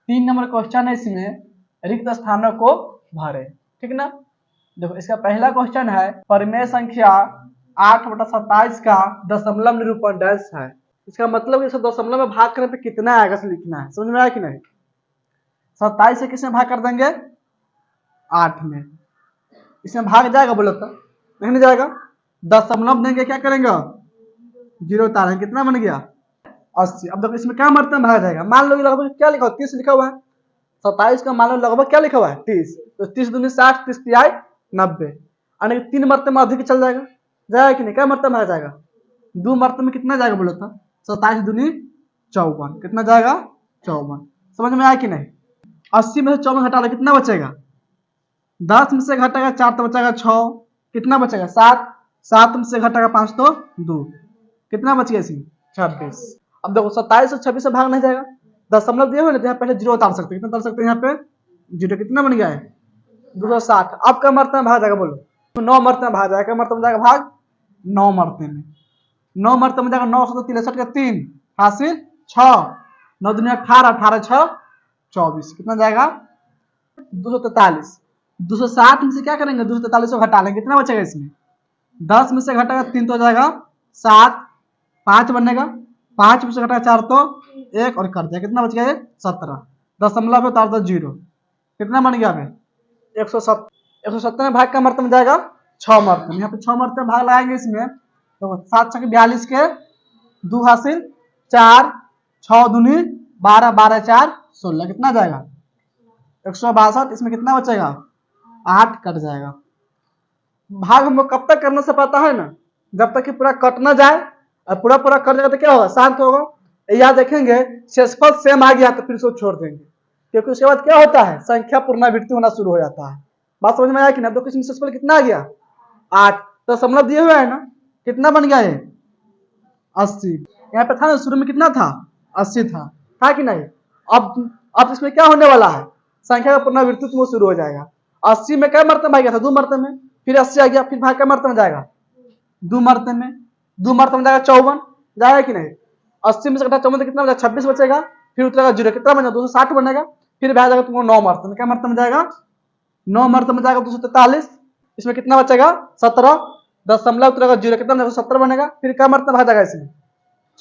3 number question है इसमें, रिक्त स्थानों को भरे। ठीक ना। देखो इसका पहला क्वेश्चन है परिमेय संख्या 8/27 का दशमलव निरूपण डैश है। इसका मतलब इसे दशमलव में भाग करने पे कितना आएगा से लिखना है। समझ में आया कि नहीं। 27 से किसमें भाग कर देंगे 8 में। इसमें भाग जाएगा बोलो तो नहीं जाएगा। दशमलव देंगे क्या करेंगे 0 उतारेंगे, कितना बन गया 80। अब देखो इसमें क्या मात्रा में भागा जाएगा। मान लो लगभग क्या लिखा हुआ 30 लिखा हुआ है। 27 का मान लो लगभग क्या लिखा हुआ है 30। तो 30 दूनी 60, 30 तिहाई 90, यानी 3 मरतबे में अधिक चल जाएगा। जाएगा कि नहीं। क्या मरतबे में आ जाएगा 2 मरतबे में कितना जाएगा बोलो तो 27 दूनी 54, कितना जाएगा 54। समझ में आया कि नहीं। 80 में से 54 घटा लो कितना बचेगा 10 में से घटेगा 4 तो बचेगा 6, कितना बचेगा 7, 7 में से घटेगा 5 तो 2, कितना बच गया इसमें 26। अब देखो 27 से 26 से भाग नहीं जाएगा। दशमलव दिए हुए ना, यहाँ पहले 0 उतार सकते हैं। कितना उतार सकते हैं यहाँ पे 0, कितना बन गया है 260। अब क्या मरतबे में भाग जाएगा बोलो तो 9 मरतबे में भाग जाएगा। क्या मरतबे में जाएगा भाग 9 मरतबे में। 9 मरतबे में जाएगा 9 से 63 का 3 हासिल 6, 9 दूनी 18, 18 6 24, कितना जाएगा 243। 260 में से क्या करेंगे 243 को घटा लेंगे, कितना बचेगा इसमें 10 में से घटेगा 3 तो जाएगा 7, 5 बनेगा, 5 में से घटेगा 4 तो 1 और कर दिया, कितना बच गया 17। दशमलव पे उतार दो 0, कितना बन गया 170। 170 में भाग का मरतबे में जाएगा 6 मरतबे। यहाँ पे 6 मरतबे भाग लगाएंगे इसमें तो 7 6 42 के 2 हासिल 4, 6 दूनी 12, 12 4 16, कितना जाएगा 162। इसमें कितना बचेगा 8 कट जाएगा। भाग हमको कब तक करने से पता है ना, जब तक कि पूरा कट ना जाए। और पूरा पूरा कट जाएगा तो क्या होगा शांत होगा। या देखेंगे शेषफल सेम आ गया तो फिर उसको छोड़ देंगे, क्योंकि उसके बाद क्या होता है संख्या पुनरावृत्ति होना शुरू हो जाता है। बात समझ में आया कि ना। तो किसी शेषफल कितना आ गया 8, तो दशमलव दिए हुए है ना, कितना बन गया 80। यहाँ पे था ना शुरू में कितना था 80 था कि नहीं। अब इसमें क्या होने वाला है संख्या का पुनरावृत्ति वो शुरू हो जाएगा। 80 में क्या मरतबे आ गया था 2 मरतबे में, फिर 80 आ गया, फिर भाग क्या मरतबे में जाएगा 2 मरतबे में। 2 मरतबे में जाएगा 54, जाएगा कि नहीं। 80 में से घटा 54 कितना बचेगा 26 बचेगा, फिर उतरेगा 0, कितना बनेगा 260 बनेगा, फिर भाग जाएगा तुमको 9 मरतबे में। क्या मरतबे में जाएगा 9 मरतबे में जाएगा 243। इसमें कितना बचेगा 17, दशमलव उतरेगा 0, कितना बनेगा 17 बनेगा, फिर क्या मरतबे भाग जाएगा इसमें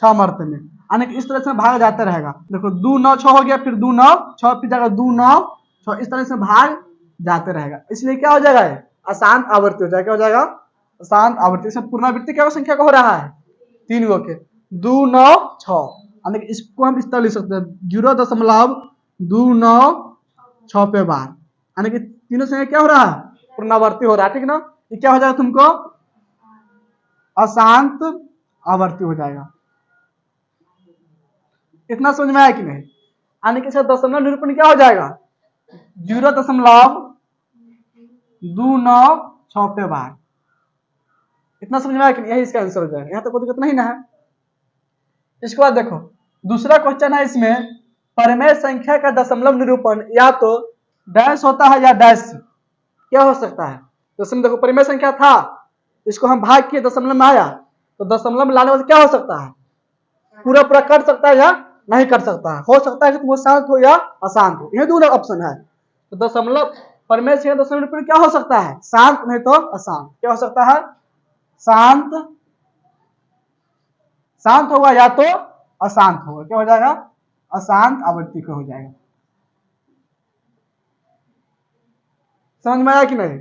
6 मरतबे में। यानी कि इस तरह से भाग जाता रहेगा। देखो 2 9 6 हो गया, फिर 2 9 6, फिर जाएगा 2 9 6, इस तरह से भाग जाते रहेगा। इसलिए क्या हो जाएगा अशांत आवृत्ति हो जाएगा। क्या हो जाएगा अशांत आवृत्ति। इसमें पुनरावृत्ति क्या संख्या का हो रहा है 3 गो के 2 9 6, यानी कि इसको हम इस तरह लिख सकते हैं 0.29 पे बार, यानी कि तीनों संख्या क्या हो रहा है पुनरावृत्ति हो रहा है। ठीक ना। ये क्या हो जाएगा तुमको अशांत आवर्ती हो जाएगा। इतना समझ में आया कि नहीं। यानी कि दशमलव निरूपण क्या हो जाएगा 0.296 पे बार। इतना समझ में आया कि नहीं। यही इसका आंसर हो जाएगा। यहाँ तो कोई दिक्कत नहीं ना है। इसके बाद देखो दूसरा क्वेश्चन है इसमें परिमेय संख्या का दशमलव निरूपण या तो डैश होता है या डैश। क्या हो सकता है दशमलव। देखो परिमेय संख्या था, इसको हम भाग किए दशमलव में आया, तो दशमलव में लाने वाले क्या हो सकता है पूरा पूरा कर सकता है या नहीं कर सकता है। हो सकता है कि तुम शांत हो या अशांत हो, ये दोनों ऑप्शन है। तो दशमलव परिमेय संख्या दशमलव निरूपण क्या हो सकता है शांत नहीं तो अशांत। क्या हो सकता है शांत, शांत होगा या तो अशांत होगा। क्या हो जाएगा अशांत आवृत्ति का हो जाएगा। समझ में आया कि नहीं।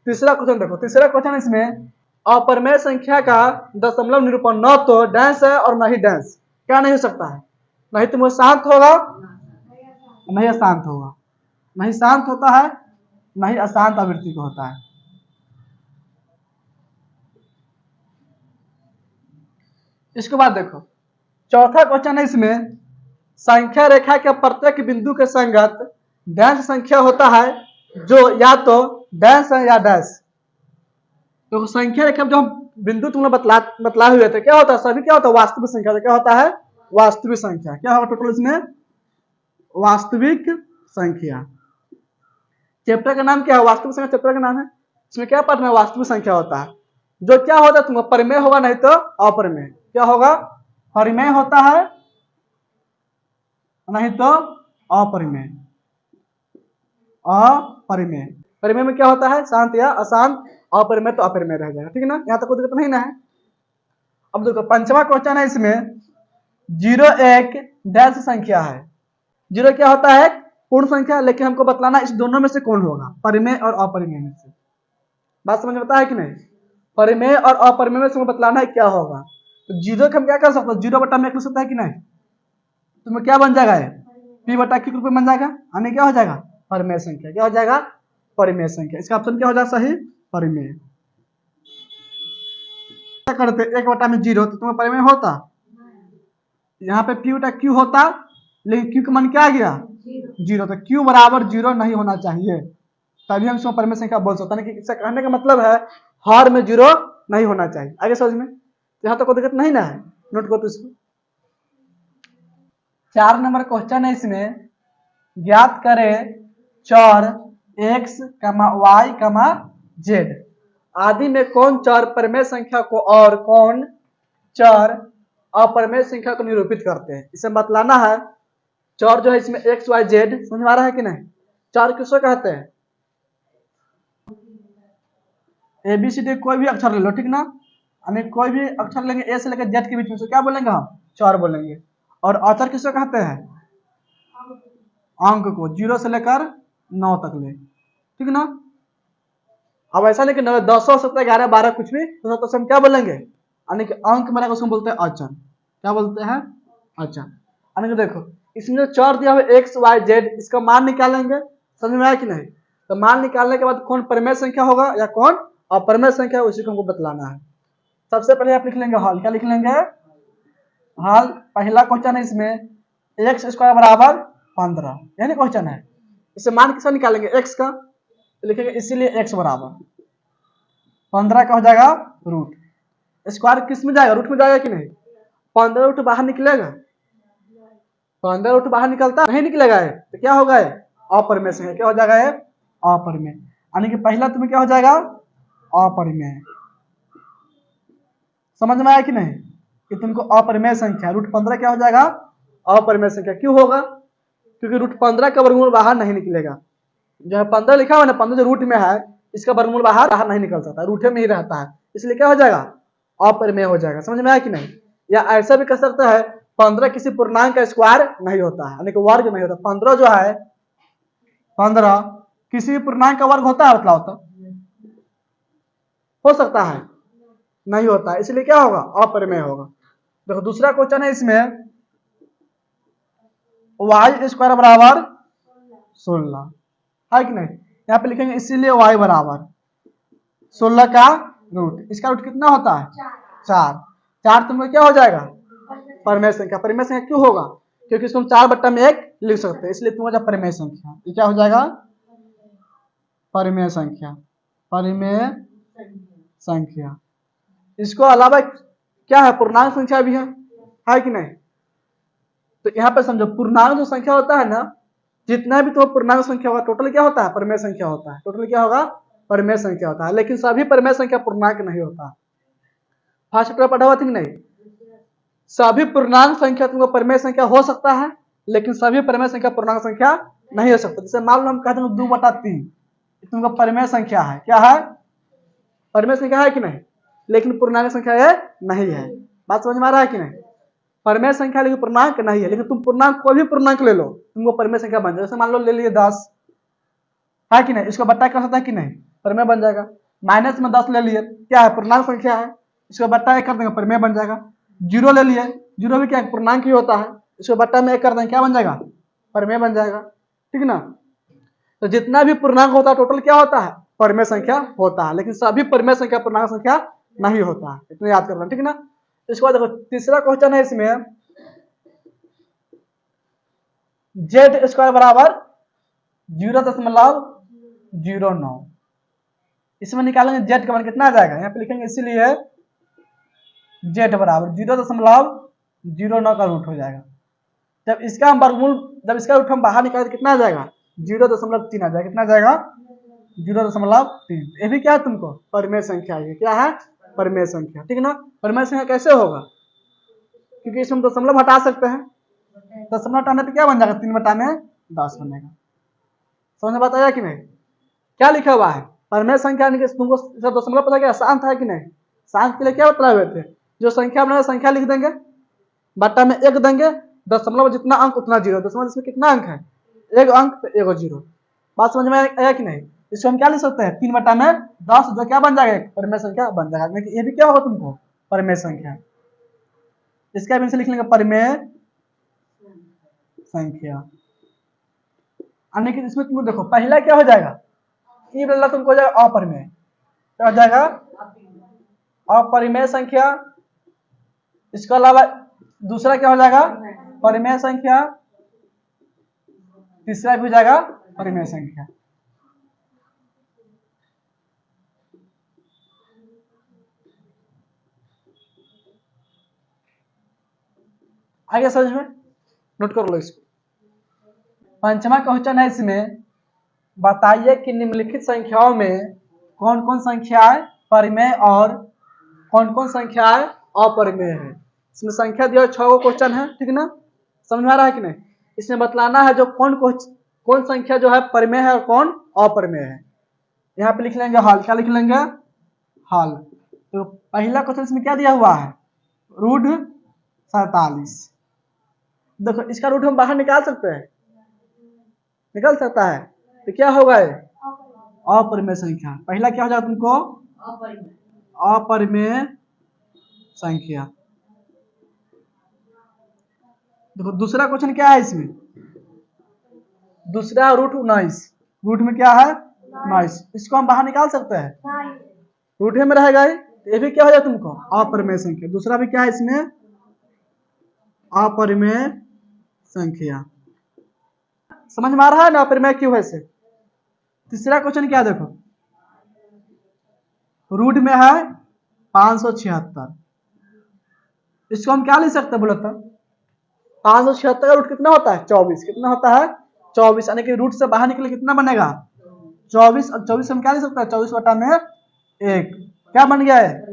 तीसरा क्वेश्चन देखो, तीसरा क्वेश्चन इसमें अपरिमेय संख्या का दशमलव निरूपण न तो डैश है और न ही डैश। क्या नहीं हो सकता है, नहीं तो वो शांत होगा नहीं अशांत होगा, नहीं शांत होता है नहीं अशांत आवृत्ति का होता है। इसके बाद देखो चौथा क्वेश्चन है इसमें संख्या रेखा के प्रत्येक बिंदु के संगत डैश संख्या होता है जो या तो डैश है या डैश। तो संख्या रेखा जो बिंदु तुमने बतलाए हुए थे क्या होता है सभी क्या होता है वास्तविक संख्या। क्या होता है वास्तविक संख्या। क्या होगा टोटल इसमें वास्तविक संख्या। चैप्टर का नाम क्या है वास्तविक संख्या चैप्टर का नाम है। इसमें क्या पढ़ना है वास्तविक संख्या होता है जो क्या होता है तुम परिमेय होगा नहीं तो अपरिमेय। क्या होगा परिमेय होता है नहीं तो अपरिमेय। अपरिमेय, परिमेय में क्या होता है? शांत या अशांत। अपरिमेय तो अपरिमेय रह जाएगा, ठीक है ना। यहाँ तक कोई दिक्कत नहीं ना है। अब देखो पंचवा क्वेश्चन है इसमें, 0 एक डैश संख्या है। 0 क्या होता है? पूर्ण संख्या, लेकिन हमको बतलाना इस दोनों में से कौन होगा, परिमेय और अपरिमेय में से। बात समझ में आता है कि नहीं? परिमेय और अपरिमेय में से बतलाना है क्या होगा। तो 0 हम क्या कर सकते हैं? 0 बटा में लिख सकता है कि नहीं? तुम्हें क्या बन जाएगा? p बटा q रूप में बन जाएगा, यानी क्या हो जाएगा? परिमेय संख्या। क्या हो जाएगा? परिमेय संख्या। इसका ऑप्शन क्या हो जाएगा सही? परिमेय। क्या करते 1 बटा में 0, तो तुम्हें परिमेय होता। यहाँ पे p बटा q होता, लेकिन q का मान क्या आ गया? 0। तो q बराबर 0 नहीं होना चाहिए, तभी हम इसको परिमेय संख्या बोल सकते हैं। इससे कहने का मतलब है हर में 0 नहीं होना चाहिए। आगे समझ में? यहाँ तो कोई दिक्कत नहीं ना है, नोट करो तो इसको। 4 नंबर क्वेश्चन है इसमें, ज्ञात करें चर x, y, z आदि में कौन चर परिमेय संख्या को और कौन चर अपरिमेय संख्या को निरूपित करते हैं। इसे बतलाना है। चर जो है इसमें x, y, z, समझ में आ रहा है कि नहीं? चर किसको कहते हैं? ए बी सी डी कोई भी अक्षर ले लो, ठीक ना। हमें कोई भी अक्षर लेंगे ए से लेकर जेड के बीच में, से क्या बोलेंगे हम? चर बोलेंगे। और अचर किसको कहते हैं? अंक को, 0 से लेकर 9 तक ले, ठीक ना। अब ऐसा नहीं कि 10 हो सकता है, 11, 12 कुछ भी तो हम क्या बोलेंगे? यानी कि अंक में उसको बोलते हैं अचर। क्या बोलते हैं? अचर। यानी कि देखो इसमें जो चर दिया हुआ एक्स वाई जेड, इसका मान निकालेंगे, समझ में आया कि नहीं? तो मान निकालने के बाद कौन परिमेय संख्या होगा या कौन अपरिमेय संख्या, उसी को हमको बतलाना है। सबसे पहले आप लिख लेंगे हल। क्या लिख लेंगे? हल। पहला क्वेश्चन है इसमें, एक्स स्क्वायर बराबर 15, यही क्वेश्चन है। इसे मान किसका निकालेंगे? एक्स का, तो लिखेंगे इसीलिए एक्स बराबर 15 का हो जाएगा रूट। स्क्वायर किस में जाएगा? रूट में जाएगा कि नहीं? 15 रूट बाहर निकलेगा, 15 रूट बाहर निकलता नहीं, निकलेगा है तो क्या होगा? अपरिमेय संख्या। क्या हो जाएगा? अपरिमेय। यानी कि पहला तुम्हें क्या हो जाएगा? अपरिमेय। समझ में आया कि नहीं? कि तुमको अपरिमेय संख्या रूट 15 क्या हो जाएगा? अपरिमेय संख्या। क्यों होगा? क्योंकि रूट 15 का वर्गमूल बाहर नहीं निकलेगा। जो 15 लिखा हुआ ना, 15 जो रूट में है, इसका वर्गमूल बाहर नहीं निकल सकता, रूठे में ही रहता है, इसलिए क्या हो जाएगा? अपरिमेय हो जाएगा। समझ में आया कि नहीं? या ऐसा भी कह सकता है 15 किसी पूर्णांक का स्क्वायर नहीं होता है, यानी कि वर्ग नहीं होता। 15 जो है, 15 किसी भी पूर्णांक का वर्ग होता है? बतलाओ तो। हो सकता है? नहीं होता है, इसलिए क्या होगा? अपरिमेय होगा। देखो दूसरा क्वेश्चन है इसमें, वाई स्क्वायर बराबर 16, है कि नहीं? यहाँ पे लिखेंगे इसीलिए y बराबर 16 का रूट। इसका रूट कितना होता है? 4। 4 तुमको क्या हो जाएगा? परिमेय संख्या। परिमेय संख्या क्यों होगा? क्योंकि इसको हम 4 बट्टा में 1 लिख सकते हैं, इसलिए तुम हो जाए परिमेय संख्या। ये क्या हो जाएगा? परिमेय संख्या। परिमेय संख्या। इसको अलावा क्या है? पूर्णांक संख्या भी है कि नहीं? तो यहाँ पे समझो, पूर्णांक जो संख्या होता है ना, जितना भी तो पूर्णांक संख्या होगा, टोटल क्या होता है? परिमेय संख्या होता है। टोटल क्या होगा? परिमेय संख्या होता है। लेकिन सभी परिमेय संख्या पूर्णांक नहीं होता। फर्स्ट चैप्टर पढ़ा हुआ थी कि नहीं? सभी पूर्णांक संख्या तुमको परिमेय संख्या हो सकता है, लेकिन सभी परिमेय संख्या पूर्णांक संख्या नहीं हो सकता। जैसे मान लो हम कहते हैं 2/3 तुमको परिमेय संख्या है। क्या है? परिमेय संख्या है कि नहीं? लेकिन पूर्णांक संख्या ये नहीं है। बात समझ में आ रहा है कि नहीं? परिमेय संख्या लेकिन पूर्णांक नहीं है। लेकिन तुम पूर्णांक कोई भी पूर्णांक ले लो, तुमको परिमेय संख्या बन जाए। जैसे मान लो ले लिए 10, है कि नहीं? इसको बट्टा कर सकता है कि नहीं? परिमेय बन जाएगा। माइनस में 10 ले लिए, क्या है? पूर्णांक संख्या है, इसको बट्टा 1 कर देंगे, परिमेय बन जाएगा। 0 ले लिए, 0 भी क्या है? पूर्णांक ही होता है, इसको बट्टा में 1 कर देंगे, क्या बन जाएगा? परिमेय बन जाएगा, ठीक ना। तो जितना भी पूर्णांक होता है टोटल क्या होता है? परिमेय संख्या होता है। लेकिन सभी परिमेय संख्या पूर्णांक संख्या नहीं होता है, इतना याद करना, ठीक ना। इसके बाद देखो तीसरा क्वेश्चन है इसमें, जेड स्क्वायर बराबर 0.09। इसमें निकालेंगे जेड का मान कितना आ जाएगा? यहाँ पे लिखेंगे इसीलिए जेड बराबर 0.09 का रूट हो जाएगा। जब इसका हम वर्गमूल, जब इसका रूट हम बाहर निकालेंगे कितना आ जाएगा? 0.3 आ जाएगा। कितना आ जाएगा? 0.3। ये भी क्या है? तुमको परिमेय संख्या है। क्या है? परिमेय संख्या, ठीक ना। परिमेय संख्या कैसे होगा? क्योंकि इसमें दशमलव हटा सकते हैं, दशमलव हटाने पे क्या बन जाएगा? 3/3 10 बनेगा। समझ में बताया कि नहीं? क्या लिखा हुआ है? परिमेय संख्या यानी कि तुमको इसका दशमलव पता क्या शांत है कि नहीं? शांत के लिए क्या बतलाए हुए थे? जो संख्या बनाए संख्या लिख देंगे, बट्टा में 1 देंगे, दशमलव जितना अंक उतना जीरो। दशमलव इसमें कितना अंक है? 1 अंक तो 1 जीरो। बात समझ में आया कि नहीं? इसको हम क्या लिख सकते हैं? 3 बट्टा में 10 जो क्या बन जाएगा? परिमेय संख्या बन जाएगा। लेकिन ये भी क्या होगा तुमको? परिमेय संख्या। इसका भी लिख लेंगे परिमेय संख्या। यानी कि इसमें तुम देखो पहला क्या हो जाएगा? ई बदला तुमको हो जाएगा अपरिमेय। क्या हो जाएगा? अपरिमेय संख्या। इसके अलावा दूसरा क्या हो जाएगा? परिमेय संख्या। तीसरा भी हो जाएगा परिमेय संख्या। आगे समझ में? नोट कर लो इसको। पंचमा क्वेश्चन है इसमें, बताइए कि निम्नलिखित संख्याओं में कौन कौन संख्याएं परिमेय और कौन कौन संख्याएं अपरिमेय है। इसमें संख्या दिया 6 क्वेश्चन है, ठीक ना? समझ में आ रहा है कि नहीं? इसमें बतलाना है जो कौन संख्या जो है परिमेय है और कौन अपरिमेय है। यहाँ पे लिख लेंगे हल। क्या लिख लेंगे? हल। तो पहला क्वेश्चन इसमें क्या दिया हुआ है? रूट 47। देखो इसका रूट हम बाहर निकाल सकते हैं, निकल सकता है। तो क्या होगा ये? अपरिमेय संख्या। पहला क्या हो जाएगा तुमको? अपरिमेय संख्या। देखो दूसरा क्वेश्चन क्या है इसमें? दूसरा रूट 19। रूट में क्या है? 19। इसको हम बाहर निकाल सकते हैं, रूट में रहेगा। ये भी क्या हो जाएगा तुमको? अपरिमेय संख्या। दूसरा भी क्या है इसमें? अपरिमेय संख्या। समझ में आ रहा है ना अपरिमेय क्यों है से? तीसरा क्वेश्चन क्या देखो, रूट में है 576। इसको हम क्या लिख सकते हैं बोलो तो? 576 का रूट कितना होता है? 24। कितना होता है? 24। यानी कि रूट से बाहर निकले कितना बनेगा? 24। और 24 हम क्या लिख सकते हैं? 24 बटा में 1 क्या बन गया है?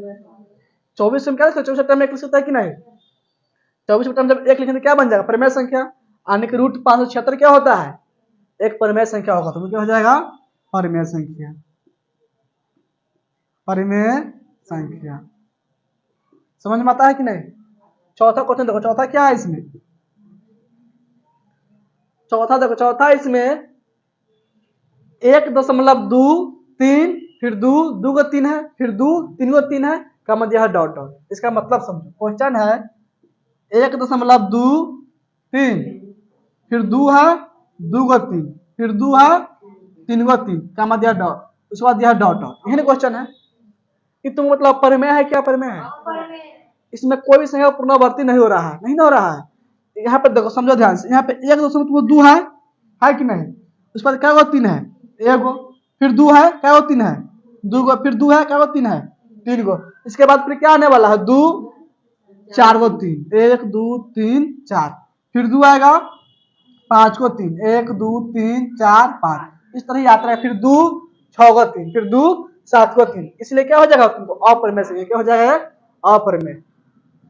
24 हम क्या लिख सकते हैं? 24 बटा में 1 लिख सकते हैं कि नहीं? 24 बटा में जब 1 लिखेंगे क्या बन जाएगा? परिमेय संख्या। यानी कि रूट 576 क्या होता है? एक परिमेय संख्या होगा। तो क्या हो जाएगा? परिमेय संख्या। परिमेय संख्या। समझ में आता है कि नहीं? चौथा क्वेश्चन देखो, चौथा क्या है इसमें? चौथा देखो, चौथा इसमें 1.23 फिर 2 का 3 है, फिर 2 3 का 3 है, का मतलब यह डॉट डॉट। इसका मतलब समझो। क्वेश्चन है 1.23 फिर 2 है 2 का 3 फिर 2 है 3 का 3 का मतलब यह डॉट, उसके बाद यह डॉट डॉट। यही क्वेश्चन है कि तुम मतलब परिमेय है क्या? परिमेय है। इसमें कोई भी संख्या पुनरावर्ती नहीं हो रहा है, नहीं ना हो रहा है। यहाँ पर देखो समझो ध्यान से, यहाँ पे 1.2 है कि नहीं? उस पर क्या 3 है? 1 फिर 2 है क्या 3 है? 2 फिर 2 है क्या 3 है? 3 गो। इसके बाद फिर क्या आने वाला है? 2 4 को 3 1 2 3 4 फिर 2 आएगा 5 को 3 1 2 3 4 5 इस तरह यात्रा है। फिर 2 6 को 3 फिर 2 7 को 3। इसलिए क्या हो जाएगा तुमको? अपरिमेय संख्या। क्या हो जाएगा? अपरिमेय।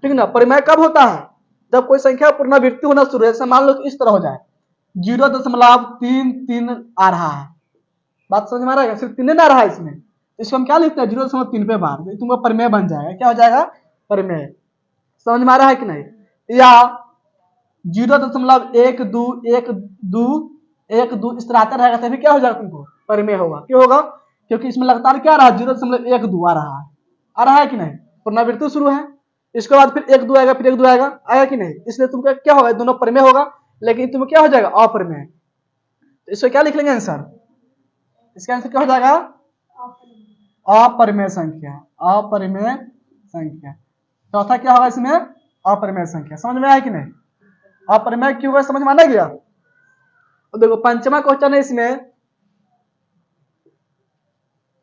ठीक ना? परिमेय कब होता है? जब कोई संख्या पुनरावृत्ति होना शुरू है। जैसे मान लो कि इस तरह हो जाए 0.33 आ रहा है। बात समझ में आ रहा है? सिर्फ 3 ना रहा है इसमें, इसको हम क्या लिखते हैं? 0.3 पे बार तुमको परिमेय बन जाएगा। क्या हो जाएगा? परिमेय। समझ में आ रहा है कि नहीं? या 0.12 इस तरह आता रहेगा तभी क्या हो जाएगा तुमको? परिमेय होगा। क्यों होगा? क्योंकि इसमें लगातार क्या रहा? 0.12 आ रहा है कि नहीं? पुनरावृत्ति शुरू है। इसके बाद फिर 1 2 आएगा, फिर 1 2 आएगा कि नहीं? इसलिए तुमको क्या होगा? दोनों परिमेय होगा, लेकिन तुम्हें क्या हो जाएगा? अपरिमेय। तो इसको क्या लिख लेंगे आंसर? इसका आंसर क्या हो जाएगा? अपरिमेय संख्या। अपरिमेय संख्या। चौथा क्या होगा इसमें? अपरिमेय संख्या। समझ में आया कि नहीं? अपरिमेय क्यों होगा समझ में आना गया? तो देखो पंचमा क्वेश्चन है इसमें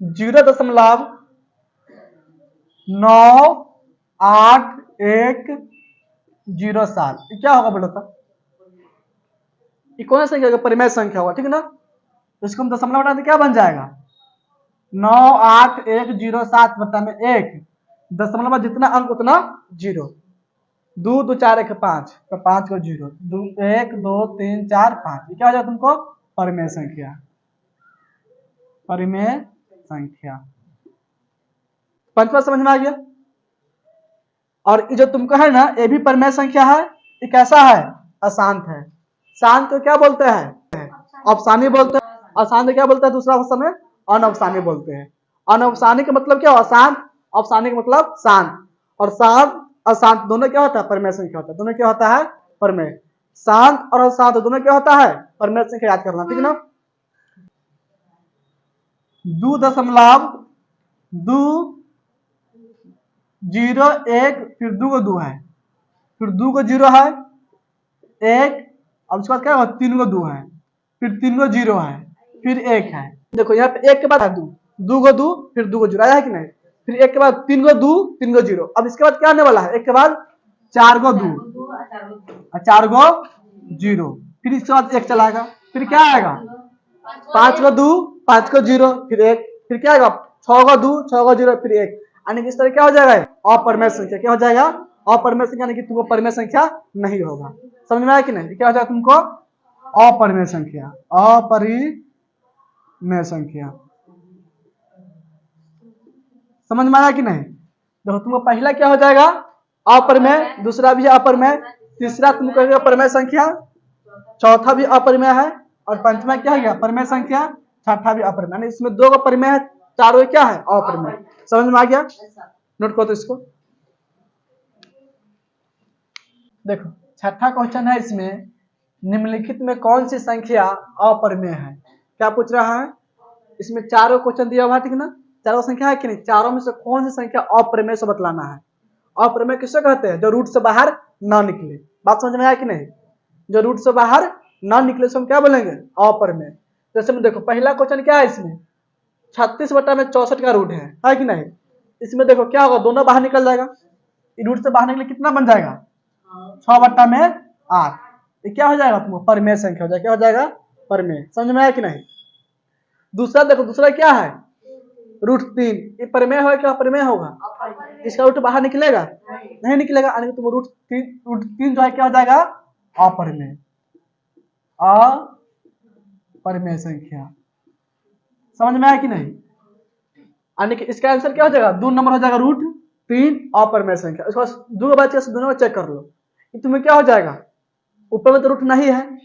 0.9810 क्या होगा बोलो तो? ये कौन सा संख्या होगा? परिमेय संख्या होगा, ठीक ना? तो इसको हम दशमलव हटा दें क्या बन जाएगा? 98107 बटा में 1 दशमलव जितना अंक उतना 0। दो दो चार एक पाँच, तो 5 को 0, 1 2 3 4 5, ये क्या हो जाएगा तुमको? परिमेय संख्या। परिमेय संख्या। पंचमा समझ में आ गया? और ये जो तुमको है ना, ये भी परिमेय संख्या है। ये कैसा है? अशांत है। शांत को क्या बोलते हैं? अवसानी बोलते हैं। अशांत क्या बोलते हैं दूसरा भाषा में? अनवसानी बोलते हैं। अनवसानी का मतलब क्या? अशांत। अवसानी का मतलब शांत। और शांत अशांत दोनों क्या होता है? परिमेय संख्या होता है। दोनों क्या होता है? परिमेय। शांत और अशांत दोनों क्या होता है? परिमेय संख्या। याद करना, ठीक है ना? 2.201, फिर 2 को 2 है, फिर 2 को 0 है, 1, अब उसके बाद क्या होगा? 3 को 2 है, फिर 3 को 0 है, फिर 1 है। देखो यहाँ पे 1 के बाद है 2, 2 को 2, फिर 2 को 0 आया है कि नहीं? फिर 1 के बाद 3 को 2, 3 को 0। अब इसके बाद क्या आने वाला है? 1 के बाद 4 को 2 और 4 को 0, फिर इसके बाद 1 चलाएगा, फिर क्या आएगा? 5 को 2, 5 को 0, फिर 1, फिर क्या आएगा? 6 को 2, 6 को 0, फिर 1। यानी कि इस तरह क्या हो जाएगा? अपरिमेय संख्या। क्या हो जाएगा? अपरिमेय संख्या। यानी कि तुमको परिमेय संख्या नहीं होगा। समझ में आया कि नहीं? क्या हो जाएगा तुमको? अपरिमेय संख्या। अपरिमेय संख्या। समझ में आया कि नहीं? देखो तुमको पहला क्या हो जाएगा? अपरिमेय। दूसरा भी अपरिमेय। तीसरा तुमको कहेगा परिमेय संख्या। चौथा भी अपरिमेय है। और पंचमा क्या हो गया? परिमेय संख्या। छठा भी अपरिमेय। यानी इसमें 2 का परिमेय है, चारों क्या है? अपरिमेय। समझ में आ गया? नोट करो तो इसको। देखो छठा क्वेश्चन है इसमें, निम्नलिखित में कौन सी संख्या अपरिमेय है? क्या पूछ रहा है? इसमें चारों क्वेश्चन दिया हुआ है, ठीक ना? चारों संख्या है कि नहीं? चारों में से कौन सी संख्या अपरिमेय से बतलाना है। अपरिमेय किसे कहते हैं? जो रूट से बाहर ना निकले। बात समझ में आया कि नहीं? जो रूट से बाहर ना निकले से हम क्या बोलेंगे? अपरिमेय। जैसे में देखो पहला क्वेश्चन क्या है इसमें? 36/64 का रूट है कि नहीं? इसमें देखो क्या होगा? दोनों बाहर निकल जाएगा। रूट से बाहर निकले कितना बन जाएगा? 6/8। ये क्या हो जाएगा तुमको? परिमेय संख्या हो जाएगा। क्या हो जाएगा? परिमेय। समझ में आया कि नहीं? दूसरा देखो, दूसरा क्या है? √3। ये परिमेय होगा क्या अपरिमेय होगा? इसका रूट बाहर निकलेगा? नहीं निकलेगा। यानी तुम √3 जो है क्या हो जाएगा? अपरिमेय। अपरिमेय संख्या। समझ में आया कि नहीं? यानी कि इसका आंसर क्या हो जाएगा? 2 नंबर हो जाएगा √3 अपरिमेय संख्या। इसको 2 के बाद दोनों को चेक कर लो। तुम्हें क्या हो जाएगा? ऊपर में तो रूट नहीं है,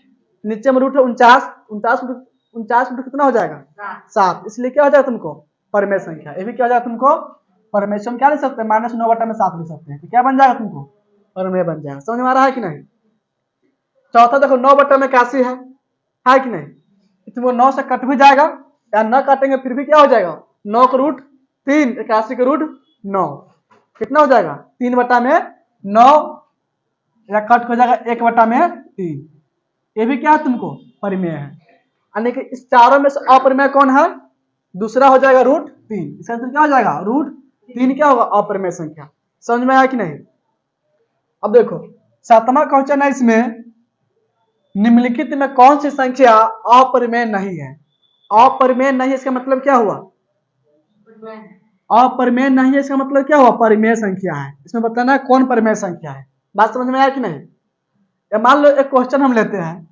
नीचे में रूट है 49। 49 रूट कितना हो जाएगा? 7। इसलिए क्या हो जाएगा तुमको? परिमेय संख्या। ये भी क्या हो जाएगा तुमको? परिमेय। हम क्या ले सकते हैं? -9/7 ले सकते हैं। तो क्या बन जाएगा तुमको? परिमेय बन जाएगा। समझ में आ रहा है कि नहीं? चौथा देखो 9/81 है कि नहीं? तुमको 9 से कट भी जाएगा, या न काटेंगे फिर भी क्या हो जाएगा? 9 का √3, 81 का √9, कितना हो जाएगा? 3/9, या कट हो जाएगा 1/3। ये भी क्या है तुमको? परिमेय है। यानी कि इस चारों में से अपरिमेय कौन है? दूसरा हो जाएगा √3। इसका आंसर क्या हो जाएगा? √3 क्या होगा? अपरिमेय संख्या। समझ में आया कि नहीं? अब देखो सातवां क्वेश्चन है इसमें, निम्नलिखित में कौन सी संख्या अपरिमेय नहीं है? अपरिमेय नहीं, इसका मतलब क्या हुआ? अपरिमेय नहीं है, इसका मतलब क्या हुआ? परिमेय संख्या है। इसमें बताना है कौन परिमेय संख्या है। बात समझ में आया कि नहीं? मान लो एक क्वेश्चन हम लेते हैं,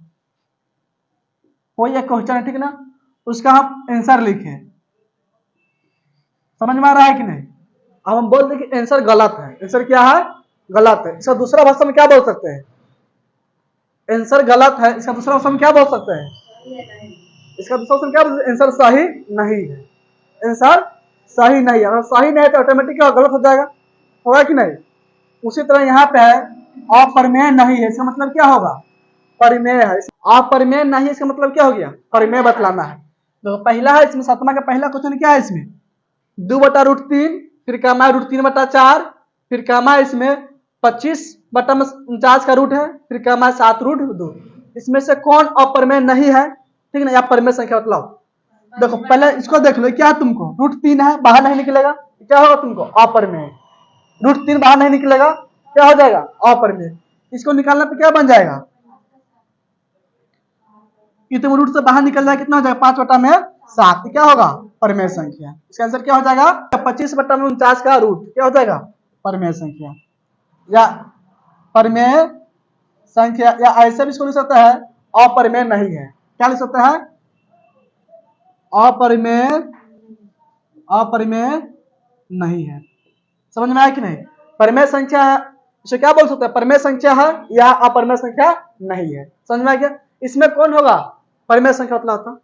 कोई एक क्वेश्चन है, ठीक ना? उसका हम आंसर लिखे। समझ में आ रहा है कि नहीं? अब हम बोल दें कि आंसर गलत है। आंसर क्या है? गलत है। इसका दूसरा भाषा में क्या बोल सकते हैं? आंसर गलत है, इसका दूसरा भाषा में क्या बोल सकते हैं? इसका दूसरा भाषा में क्या बोल सकते हैं? आंसर सही नहीं है। आंसर सही नहीं है। अगर सही नहीं है तो ऑटोमेटिक गलत हो जाएगा, होगा कि नहीं? उसी तरह यहाँ पे है अपरिमेय नहीं है, इसका मतलब क्या होगा? परिमेय है। अपरिमेय नहीं है, इसका मतलब क्या हो गया? परिमेय बतलाना है। तो पहला है इसमें, सातवां का पहला क्वेश्चन क्या है इसमें? 2/√3, फिर काम है √3/4, फिर काम है इसमें 25/49 का रूट है, फिर काम है 7√2। इसमें से कौन अपरिमेय नहीं है? ठीक ना? या परिमेय संख्या बतलाओ। देखो पहले इसको देख लो, क्या तुमको? √3 है, बाहर नहीं निकलेगा, क्या होगा तुमको? अपरिमेय। √3 बाहर नहीं निकलेगा, क्या हो जाएगा? अपरिमेय। इसको निकालने पे क्या बन जाएगा? ये तुम रूट से बाहर निकल जाए, कितना हो जाएगा? 5/7। क्या होगा? परिमेय संख्या। इसका आंसर क्या हो जाएगा? 25/49 का रूट क्या हो जाएगा? परिमेय संख्या। या परिमेय संख्या, या ऐसे भी इसको लिख सकता है अपरिमेय नहीं है। क्या लिख सकता है? अपरिमेय, अपरिमेय नहीं है। समझ में आया कि नहीं? परिमेय संख्या है, इसे क्या बोल सकते हैं? परिमेय संख्या है या अपरिमेय संख्या नहीं है। समझ में आ गया? इसमें कौन होगा? परिमेय संख्या मतलब होता,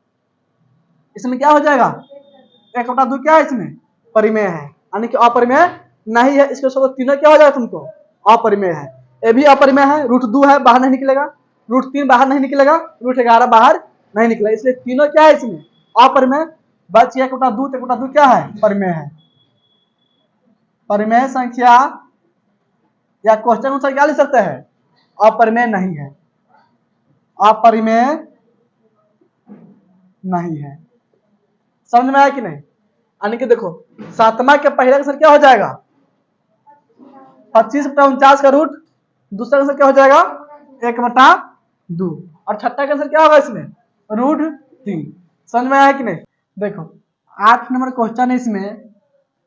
इसमें क्या हो जाएगा? 1/2 क्या है इसमें? परिमेय है, यानी कि अपरिमेय नहीं है। इसके साथ तीनों क्या हो जाएगा तुमको? अपरिमेय है। ये भी अपरिमेय है, √2 है, बाहर नहीं निकलेगा, √3 बाहर नहीं निकलेगा, √11 बाहर नहीं निकलेगा, इसलिए तीनों क्या है इसमें? अपरिमेय। बच 1/2, 1/2 क्या है? परिमेय है। परिमेय संख्या या क्वेश्चन अनुसार क्या लिख सकते हैं? अपरिमेय नहीं है, अपरिमेय नहीं है। समझ में आया कि नहीं? यानी कि देखो 7वां के पहले का सर क्या हो जाएगा? 25/49 का रूट, दूसरा का सर क्या हो जाएगा? 1/2, और छठा का सर क्या होगा इसमें? √3। समझ में आया कि नहीं? देखो 8 नंबर क्वेश्चन है, इसमें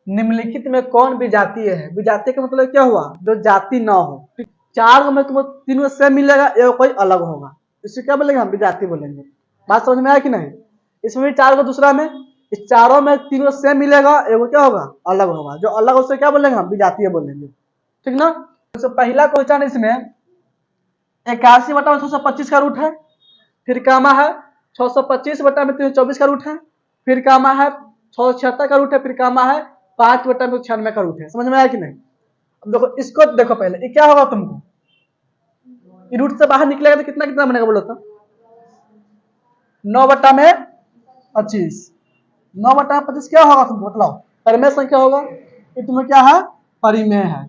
निम्नलिखित में कौन विजातीय है? विजातीय का मतलब क्या हुआ? जो जाति न हो। 4 में तुमको तीनों सेम मिलेगा, एक कोई अलग होगा, इसे क्या बोलेंगे? हम विजातीय बोलेंगे। बात समझ में आया कि नहीं? इसमें भी 4 को दूसरा में, इस चारों में तीनों सेम मिलेगा, एगो क्या होगा? अलग होगा। जो अलग उससे क्या बोलेंगे? हम विजातीय बोलेंगे। ठीक ना? तो पहला क्वेश्चन इसमें 81/625 का रूट है, फिर कामा है 625/324 का रूट है, फिर कामा है 676 का रूट है, फिर कामा है 5/96 का रूट है। समझ में आया कि नहीं? अब देखो इसको देखो पहले, ये क्या होगा तुमको? ये रूट से बाहर निकलेगा तो कितना कितना बनेगा बोलो तो? 9/25। 9/25 क्या होगा तुमको बताओ? परिमेय संख्या होगा। ये तुम्हें क्या है? परिमेय है।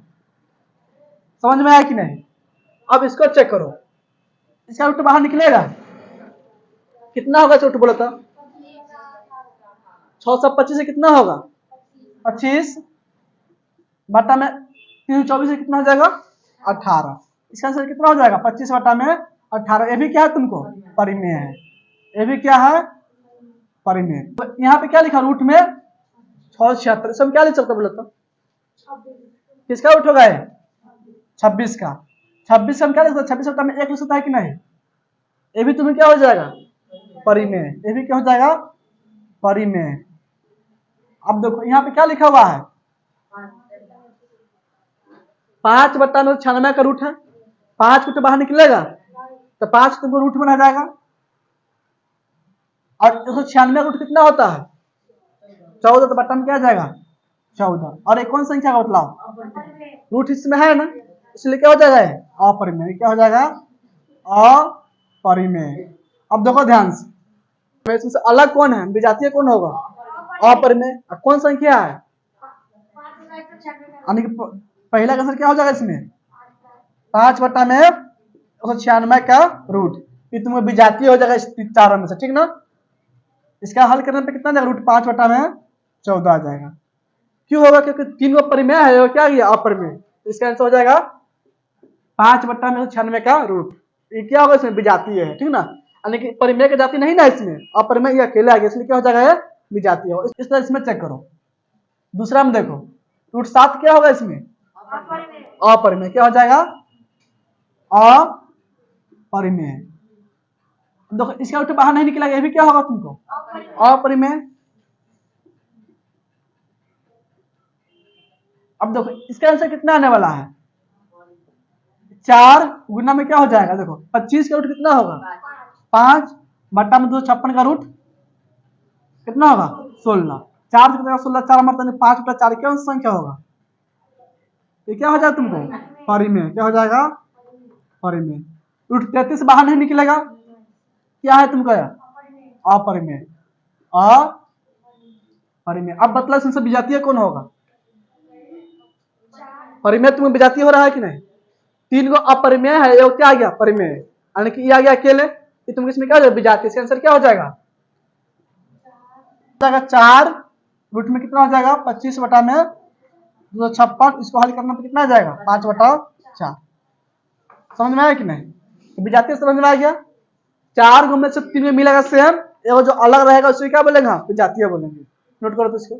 समझ में आया कि नहीं? अब इसको चेक करो, इसका रूट बाहर निकलेगा, कितना होगा रूट बोलो तो? 625 से कितना होगा? 25 बटा में 324 से कितना हो जाएगा? 18। इसका आंसर कितना हो जाएगा? 25/18। ये भी क्या है तुमको? परिमेय है। ये भी क्या है? परिमेय। तो यहाँ पे क्या लिखा रूट में? 676। इसमें क्या लिख सकते बोलो तो? किसका रूट होगा ये? 26 का। 26 हम क्या लिख सकते? 26 में 1 लिख सकता है कि नहीं? ये भी तुम्हें क्या हो जाएगा? परिमेय। ये भी क्या हो जाएगा? परिमेय। अब देखो यहाँ पे क्या लिखा हुआ है? 5/96 का रूट है, 5 को तो बाहर निकलेगा तो 5 तुमको रूट बना जाएगा, और 196 का रूट कितना होता है? 14, तो बट्टा में क्या आ जाएगा? 14। और एक कौन संख्या का बतलाओ? रूट इसमें है ना, इसलिए क्या हो जाएगा? अपरिमेय। क्या हो जाएगा? अपरिमेय। अब देखो ध्यान से, इसमें से अलग कौन है? विजातीय कौन होगा? अपरिमेय। कौन संख्या है? यानी कि पहला का आंसर क्या हो जाएगा इसमें? 5/96 का रूट। ये तुम्हें विजातीय हो जाएगा इस चारों में से। ठीक ना? इसका हल करने पे कितना जाएगा? रूट 5/14 आ जाएगा। क्यों होगा? क्योंकि 3 को परिमेय है और क्या गया? अपरिमेय। इसका आंसर हो जाएगा 5/96 का रूट। ये क्या होगा? इसमें विजातीय है। ठीक ना? यानी कि परिमेय की जाति नहीं ना इसमें, अपरिमेय ये अकेले आ गया, इसलिए क्या हो जाएगा? विजातीय हो। इस तरह इसमें चेक करो। दूसरा में देखो, रूट 7 क्या होगा इसमें? अपरिमेय। क्या हो जाएगा? अपरिमेय। देखो इसका रूट बाहर नहीं निकलेगा, ये भी क्या होगा तुमको? अपरिमेय। अब देखो इसका आंसर कितना आने वाला है? 4 गुना में क्या हो जाएगा? देखो 25 का रूट कितना होगा? 5 बट्टा में 256 का रूट कितना होगा? 16। 4 से कितना? 16। 4 मतलब 5/4 क्या संख्या होगा? ये क्या हो जाएगा तुमको? परिमेय। क्या हो जाएगा? परिमेय। रूट 33 बाहर नहीं निकलेगा, क्या है तुमको? अपरिमेय। अपरिमेय। अब मतलब इसमें विजातीय कौन होगा? परिमेय तुम्हें विजातीय हो रहा है कि नहीं? 3 को अपरिमेय है, ये क्या आ गया? परिमेय। यानी कि ये आ गया अकेले, ये तुम इसमें क्या हो जाएगा? विजातीय। इसका आंसर क्या हो जाएगा? 4 रूट में कितना हो जाएगा? 25 बटा में 256। इसको हल करने पर कितना आ जाएगा? 5/4। समझ में आया कि नहीं? विजातीय समझ में आ गया। 4 में से 3 में मिलेगा सेम, एगो जो अलग रहेगा उसे क्या बोलेंगे? विजातीय बोलेंगे। नोट करो तो इसको।